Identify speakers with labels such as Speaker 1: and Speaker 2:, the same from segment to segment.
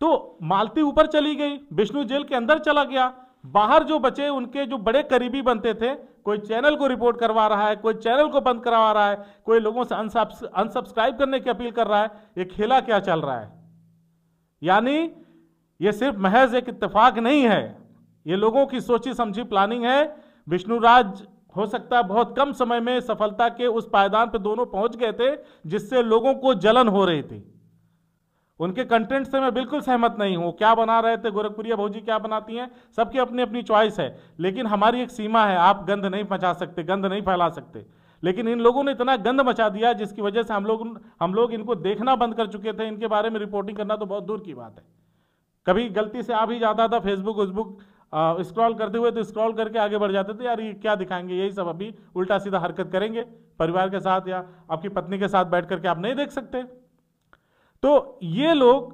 Speaker 1: तो मालती ऊपर चली गई, विष्णु जेल के अंदर चला गया, बाहर जो बचे उनके जो बड़े करीबी बनते थे, कोई चैनल को रिपोर्ट करवा रहा है, कोई चैनल को बंद करवा रहा है, कोई लोगों से अनसब्सक्राइब करने की अपील कर रहा है। ये खेला क्या चल रहा है? यानी ये सिर्फ महज एक इत्तेफाक नहीं है, ये लोगों की सोची समझी प्लानिंग है। विष्णुराज हो सकता है बहुत कम समय में सफलता के उस पायदान पे दोनों पहुंच गए थे जिससे लोगों को जलन हो रही थी। उनके कंटेंट से मैं बिल्कुल सहमत नहीं हूं, क्या बना रहे थे गोरखपुरिया भौजी, क्या बनाती हैं, सबकी अपनी अपनी चॉइस है, लेकिन हमारी एक सीमा है। आप गंद नहीं मचा सकते, गंद नहीं फैला सकते। लेकिन इन लोगों ने इतना गंद मचा दिया जिसकी वजह से हम लोग इनको देखना बंद कर चुके थे। इनके बारे में रिपोर्टिंग करना तो बहुत दूर की बात है। कभी गलती से आ भी जाता था फेसबुक स्क्रॉल करते हुए, तो स्क्रॉल करके आगे बढ़ जाते थे, यार ये क्या दिखाएंगे, यही सब अभी उल्टा सीधा हरकत करेंगे परिवार के साथ या आपकी पत्नी के साथ बैठ करके आप नहीं देख सकते। तो ये लोग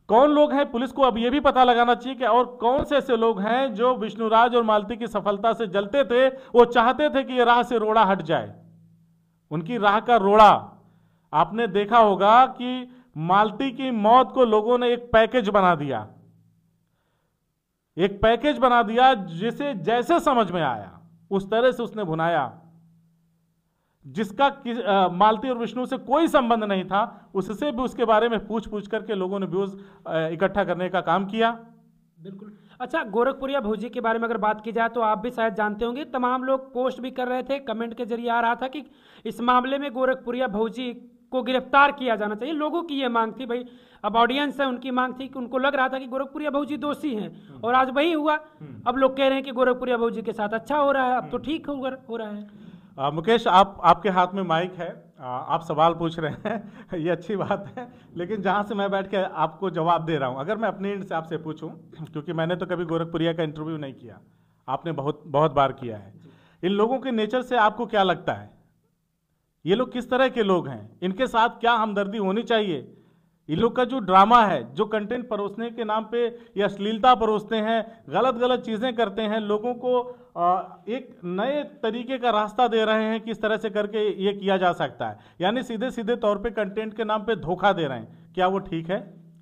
Speaker 1: कौन लोग हैं, पुलिस को अब ये भी पता लगाना चाहिए कि और कौन से ऐसे लोग हैं जो विष्णुराज और मालती की सफलता से जलते थे। वो चाहते थे कि ये राह से रोड़ा हट जाए, उनकी राह का रोड़ा। आपने देखा होगा कि मालती की मौत को लोगों ने एक पैकेज बना दिया, एक पैकेज बना दिया जिसे जैसे समझ में आया उस तरह से उसने भुनाया। जिसका मालती और विष्णु से कोई संबंध नहीं था, उससे भी उसके बारे में पूछ पूछ करके लोगों ने व्यूज इकट्ठा करने का काम किया।
Speaker 2: बिल्कुल। अच्छा, गोरखपुरिया भौजी के बारे में अगर बात की जाए तो आप भी शायद जानते होंगे, तमाम लोग पोस्ट भी कर रहे थे, कमेंट के जरिए आ रहा था कि इस मामले में गोरखपुरिया भौजी को गिरफ्तार किया जाना चाहिए। लोगों की ये मांग थी भाई, अब ऑडियंस है उनकी मांग थी कि उनको लग रहा था कि गोरखपुरिया भौजी दोषी हैं और आज वही हुआ। अब लोग कह रहे हैं कि गोरखपुरिया भौजी के साथ अच्छा हो रहा है, अब तो ठीक हो रहा है।
Speaker 1: मुकेश, आपके हाथ में माइक है, आप सवाल पूछ रहे हैं ये अच्छी बात है, लेकिन जहां से मैं बैठ के आपको जवाब दे रहा हूं, अगर मैं अपने एंड से आपसे पूछूं, क्योंकि मैंने तो कभी गोरखपुरिया का इंटरव्यू नहीं किया, आपने बहुत बहुत बार किया है, इन लोगों के नेचर से आपको क्या लगता है, ये लोग किस तरह के लोग हैं, इनके साथ क्या हमदर्दी होनी चाहिए? इन लोग का जो ड्रामा है, जो कंटेंट परोसने के नाम पे या अश्लीलता परोसते हैं, गलत गलत चीजें करते हैं, लोगों को एक नए तरीके का रास्ता दे रहे हैं किस तरह से करके ये किया जा सकता है, यानी सीधे सीधे तौर पे कंटेंट के नाम पे धोखा दे रहे हैं। क्या वो ठीक है?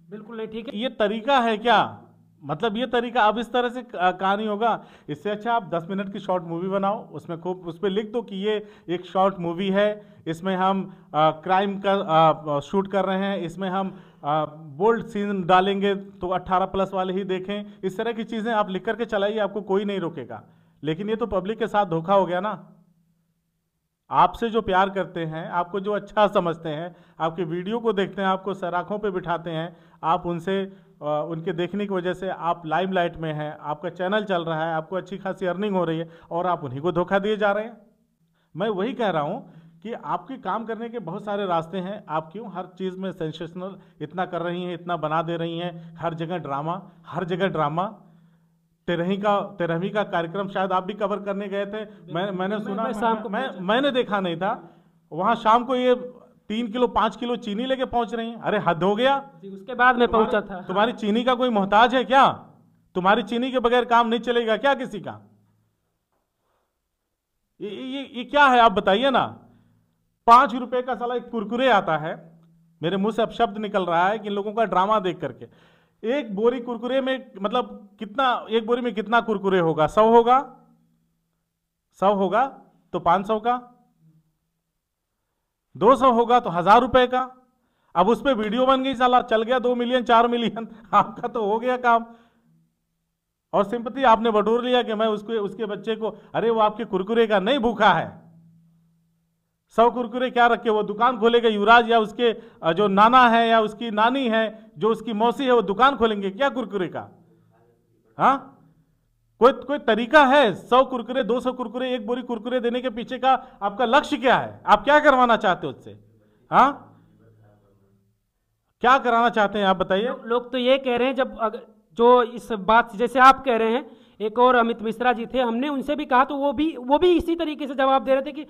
Speaker 2: बिल्कुल नहीं ठीक है।
Speaker 1: ये तरीका है क्या? मतलब ये तरीका अब इस तरह से कहानी होगा, इससे अच्छा आप 10 मिनट की शॉर्ट मूवी बनाओ, उसमें खूब उस पर लिख दो कि ये एक शॉर्ट मूवी है, इसमें हम क्राइम का शूट कर रहे हैं, इसमें हम बोल्ड सीन डालेंगे तो 18+ वाले ही देखें। इस तरह की चीज़ें आप लिख करके चलाइए, आपको कोई नहीं रोकेगा। लेकिन ये तो पब्लिक के साथ धोखा हो गया ना। आपसे जो प्यार करते हैं, आपको जो अच्छा समझते हैं, आपके वीडियो को देखते हैं, आपको सराखों पे बिठाते हैं, आप उनसे उनके देखने की वजह से आप लाइमलाइट में हैं, आपका चैनल चल रहा है, आपको अच्छी खासी अर्निंग हो रही है, और आप उन्हीं को धोखा दिए जा रहे हैं। मैं वही कह रहा हूँ कि आपके काम करने के बहुत सारे रास्ते हैं, आप क्यों हर चीज़ में सेंसेशनल इतना कर रही हैं, इतना बना दे रही हैं, हर जगह ड्रामा, हर जगह ड्रामा। तेरहवीं का कार्यक्रम शायद आप भी कवर करने गए थे, मैंने सुना, मैंने देखा नहीं था, वहाँ शाम को ये 3 किलो 5 किलो चीनी लेके पहुंच रही हैं। अरे हद हो गया।
Speaker 2: उसके बाद में पहुंचा था।
Speaker 1: तुम्हारी चीनी का कोई मोहताज है क्या? तुम्हारी चीनी के बगैर काम नहीं चलेगा क्या किसी का? ये क्या है आप बताइए ना। 5 रुपए का साला एक कुरकुरे आता है, मेरे मुंह से अब शब्द निकल रहा है कि इन लोगों का ड्रामा देख करके। एक बोरी कुरकुरे में मतलब कितना, एक बोरी में कितना कुरकुरे होगा? 100 होगा, 100 होगा तो 500 का, 200 होगा तो 1000 रुपए का। अब उस पर वीडियो बन गई, साला चल गया 2 मिलियन 4 मिलियन, आपका तो हो गया काम। और सिंपैथी आपने बटोर लिया कि मैं उसके बच्चे को, अरे वो आपके कुरकुरे का नहीं भूखा है। 100 कुरकुरे क्या रखे, वो दुकान खोलेगा युवराज, या उसके जो नाना है या उसकी नानी है, जो उसकी मौसी है, वो दुकान खोलेंगे क्या कुरकुरे का? हाँ, कोई तरीका है? 100 कुरकुरे 200 कुरकुरे, एक बोरी कुरकुरे देने के पीछे का आपका लक्ष्य क्या है? आप क्या करवाना चाहते हो उससे? हाँ, क्या कराना चाहते हैं आप बताइए।
Speaker 2: लोग तो ये कह रहे हैं, जब जो इस बात जैसे आप कह रहे हैं, एक और अमित मिश्रा जी थे, हमने उनसे भी कहा तो वो भी इसी तरीके से जवाब दे रहे थे कि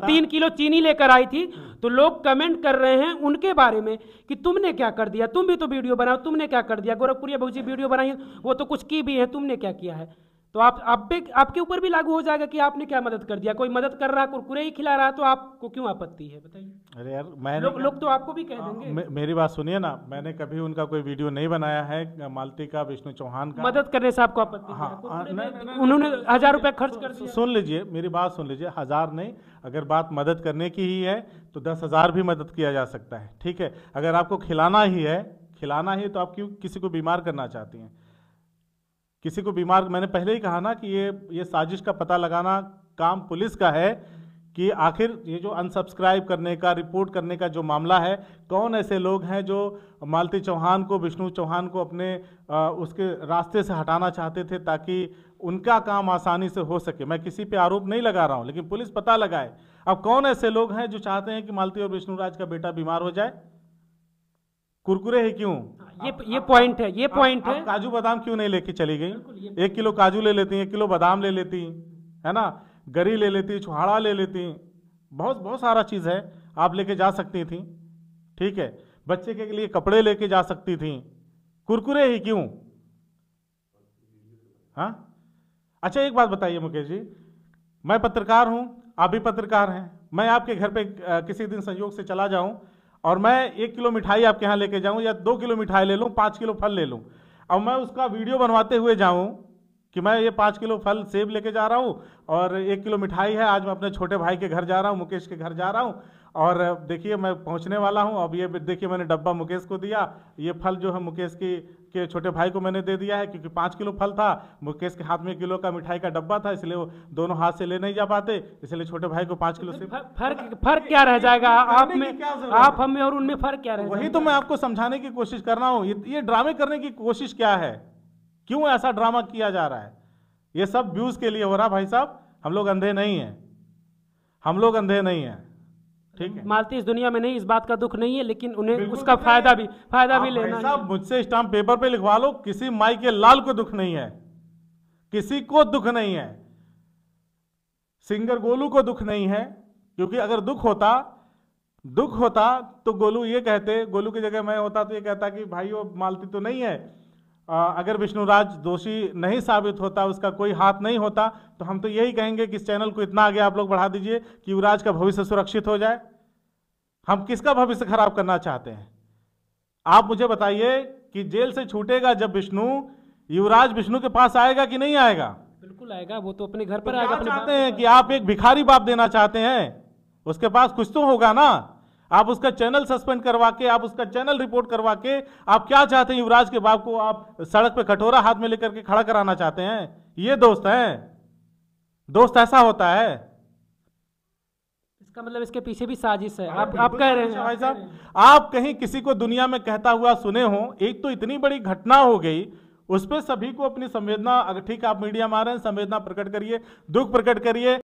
Speaker 2: 3 किलो चीनी लेकर आई थी। तो लोग कमेंट कर रहे हैं उनके बारे में कि तुमने क्या कर दिया, तुम भी तो वीडियो बनाओ, तुमने क्या कर दिया? गोरखपुरिया भौजी वीडियो बनाई, वो तो कुछ की भी है, तुमने क्या किया है? तो आप पे आपके ऊपर भी लागू हो जाएगा कि आपने क्या मदद कर दिया। कोई मदद कर रहा है, कुरकुरे ही खिला रहा है, तो आपको क्यों आपत्ति है, बताइए।
Speaker 1: अरे यार मैंने
Speaker 2: लोग तो आपको भी कह देंगे।
Speaker 1: मेरी बात सुनिए ना, मैंने कभी उनका कोई वीडियो नहीं बनाया है, मालती का, विष्णु चौहान का।
Speaker 2: मदद करने से आपको आपत्ति है?
Speaker 1: हाँ,
Speaker 2: उन्होंने 1000 रुपए खर्च कर दिया।
Speaker 1: सुन लीजिए, मेरी बात सुन लीजिए, 1000 नहीं, अगर बात मदद करने की ही है तो 10,000 भी मदद किया जा सकता है, ठीक है। अगर आपको खिलाना ही है तो आप क्यों किसी को बीमार करना चाहती हैं? किसी को बीमार, मैंने पहले ही कहा ना कि ये साजिश का पता लगाना काम पुलिस का है कि आखिर ये जो अनसब्सक्राइब करने का, रिपोर्ट करने का जो मामला है, कौन ऐसे लोग हैं जो मालती चौहान को, विष्णु चौहान को अपने उसके रास्ते से हटाना चाहते थे ताकि उनका काम आसानी से हो सके। मैं किसी पे आरोप नहीं लगा रहा हूं, लेकिन पुलिस पता लगाए अब कौन ऐसे लोग हैं जो चाहते हैं कि मालती और विष्णु राज का बेटा बीमार हो जाए। कुरकुरे ही क्यों?
Speaker 2: ये पॉइंट है, ये पॉइंट है।
Speaker 1: काजू बादाम क्यों नहीं लेके चली गई? 1 किलो काजू ले लेती, 1 किलो बादाम ले लेती, है ना, गरी ले लेती, छुहाड़ा ले लेती, बहुत सारा चीज है आप लेके जा सकती थी, ठीक है। बच्चे के लिए कपड़े लेके जा सकती थी, कुरकुरे ही क्यों? हाँ, अच्छा एक बात बताइए मुकेश जी, मैं पत्रकार हूं, आप भी पत्रकार हैं, मैं आपके घर पे किसी दिन संयोग से चला जाऊं और मैं 1 किलो मिठाई आपके यहाँ लेके जाऊं या 2 किलो मिठाई ले लूं, 5 किलो फल ले लूं, और मैं उसका वीडियो बनवाते हुए जाऊं कि मैं ये 5 किलो फल सेब लेके जा रहा हूं और 1 किलो मिठाई है, आज मैं अपने छोटे भाई के घर जा रहा हूं, मुकेश के घर जा रहा हूं, और देखिए मैं पहुंचने वाला हूं, अब ये देखिए मैंने डब्बा मुकेश को दिया, ये फल जो है मुकेश के छोटे भाई को मैंने दे दिया है, क्योंकि 5 किलो फल था, मुकेश के हाथ में 1 किलो का मिठाई का डब्बा था, इसलिए वो दोनों हाथ से ले नहीं जा पाते, इसलिए छोटे भाई को 5 किलो से
Speaker 2: फर्क क्या रह जाएगा आप में, आप हम में और उनमें फर्क क्या रह?
Speaker 1: वही तो मैं आपको समझाने की कोशिश कर रहा हूँ। ये ड्रामे करने की कोशिश क्या है? क्यों ऐसा ड्रामा किया जा रहा है? ये सब व्यूज के लिए हो रहा। भाई साहब, हम लोग अंधे नहीं हैं, हम लोग अंधे नहीं हैं, ठीक है।
Speaker 2: मालती इस दुनिया में नहीं, इस बात का दुख नहीं है, लेकिन उन्हें उसका फायदा भी लेना है।
Speaker 1: साहब मुझसे स्टाम्प पेपर पे लिखवा लो, किसी माई के लाल को दुख नहीं है, किसी को दुख नहीं है, सिंगर गोलू को दुख नहीं है, क्योंकि अगर दुख होता तो गोलू ये कहते, गोलू की जगह मैं होता तो ये कहता कि भाई वो मालती तो नहीं है, अगर विष्णुराज दोषी नहीं साबित होता, उसका कोई हाथ नहीं होता, तो हम तो यही कहेंगे कि इस चैनल को इतना आगे आप लोग बढ़ा दीजिए कि युवराज का भविष्य सुरक्षित हो जाए। हम किसका भविष्य खराब करना चाहते हैं? आप मुझे बताइए कि जेल से छूटेगा जब युवराज विष्णु के पास आएगा कि नहीं आएगा?
Speaker 2: बिल्कुल आएगा, वो तो अपने घर पर
Speaker 1: तो
Speaker 2: आएगा।
Speaker 1: क्या चाहते हैं कि आप एक भिखारी बाप देना चाहते हैं? उसके पास कुछ तो होगा ना। आप उसका चैनल सस्पेंड करवा के, आप उसका चैनल रिपोर्ट करवा के, आप क्या चाहते हैं? युवराज के बाप को आप सड़क पे कटोरा हाथ में लेकर के खड़ा कराना चाहते हैं? ये दोस्त है? दोस्त ऐसा होता है?
Speaker 2: इसका मतलब इसके पीछे भी साजिश है। आप कह रहे हैं
Speaker 1: भाई साहब, आप कहीं किसी को दुनिया में कहता हुआ सुने हो? एक तो इतनी बड़ी घटना हो गई, उस पर सभी को अपनी संवेदना, अगर ठीक आप मीडिया में आ रहे हैं, संवेदना प्रकट करिए, दुख प्रकट करिए।